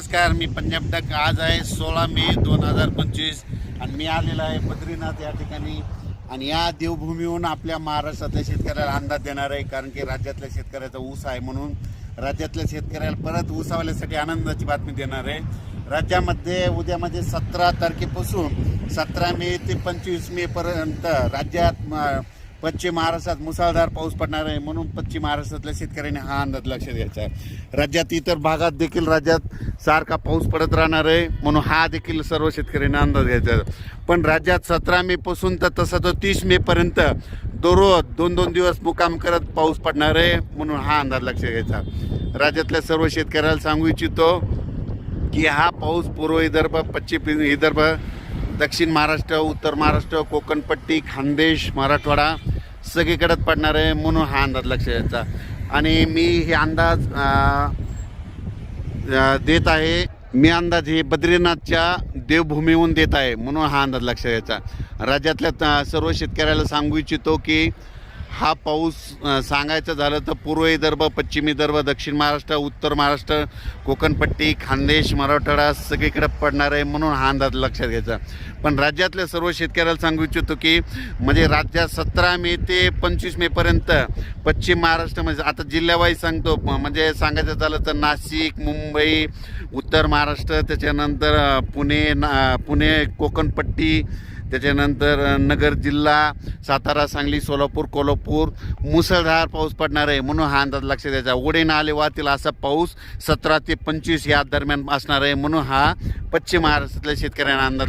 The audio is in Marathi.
नमस्कार, मी पंजाब डक. आज आहे 16 मे 2025 आणि मी आलेलो आहे बद्रीनाथ या ठिकाणी. आणि या देवभूमीहून आपल्या महाराष्ट्रातल्या शेतकऱ्याला अंदाज देणार आहे, कारण की राज्यातल्या शेतकऱ्याचा ऊस आहे म्हणून राज्यातल्या शेतकऱ्याला परत ऊसावाल्यासाठी आनंदाची बातमी देणार आहे. राज्यामध्ये उद्यामध्ये 17 तारखेपासून 17 मे ते 25 मे पर्यंत राज्यात पश्चिम महाराष्ट्रात मुसळधार पाऊस पडणार आहे, म्हणून पश्चिम महाराष्ट्रातल्या शेतकऱ्यांनी हा अंदाज लक्षात घ्यायचा आहे. राज्यात इतर भागात देखील राज्यात सारखा पाऊस पडत राहणार आहे, म्हणून हा देखील सर्व शेतकऱ्यांना अंदाज घ्यायचा आहे. पण राज्यात 17 मे पासून तर तसा तो 30 मे पर्यंत दररोज 2-2 दिवस मुक्काम करत पाऊस पडणार आहे, म्हणून हा अंदाज लक्षात घ्यायचा. राज्यातल्या सर्व शेतकऱ्याला सांगू इच्छितो की हा पाऊस पूर्व विदर्भ, पश्चिम विदर्भ, दक्षिण महाराष्ट्र, उत्तर महाराष्ट्र, कोकणपट्टी, खानदेश, मराठवाडा सगळीकडे पडणार आहे, म्हणून हा अंदाज लक्षात घ्यायचा. आणि मी हे अंदाज देत आहे, मी अंदाज हे बद्रीनाथच्या देवभूमीहून देत आहे, म्हणून हा अंदाज लक्षात घ्यायचा. राज्यातल्या सर्व शेतकऱ्याला सांगू इच्छितो की हा पाऊस सांगायचं झालं तर पूर्व विदर्भ, पश्चिम विदर्भ, दक्षिण महाराष्ट्र, उत्तर महाराष्ट्र, कोकणपट्टी, खानदेश, मराठवाडा सगळीकडे पडणार आहे, म्हणून हा अंदाज लक्षात घ्यायचा. पण राज्यातल्या सर्व शेतकऱ्याला सांगू इच्छितो की म्हणजे राज्यात 17 मे ते 25 मेपर्यंत पश्चिम महाराष्ट्रामध्ये, आता जिल्ह्यावाईज सांगतो, म्हणजे सांगायचं झालं तर नाशिक, मुंबई, उत्तर महाराष्ट्र, त्याच्यानंतर पुणे, कोकणपट्टी, त्याच्यानंतर नगर जिल्हा, सातारा, सांगली, सोलापूर, कोल्हापूर मुसळधार पाऊस पडणार आहे, म्हणून हा अंदाज लक्षात द्यायचा. ओढे नाले वाहतील असा पाऊस 17 ते 25 या दरम्यान असणार आहे, म्हणून हा पश्चिम महाराष्ट्रातल्या शेतकऱ्यांना अंदाज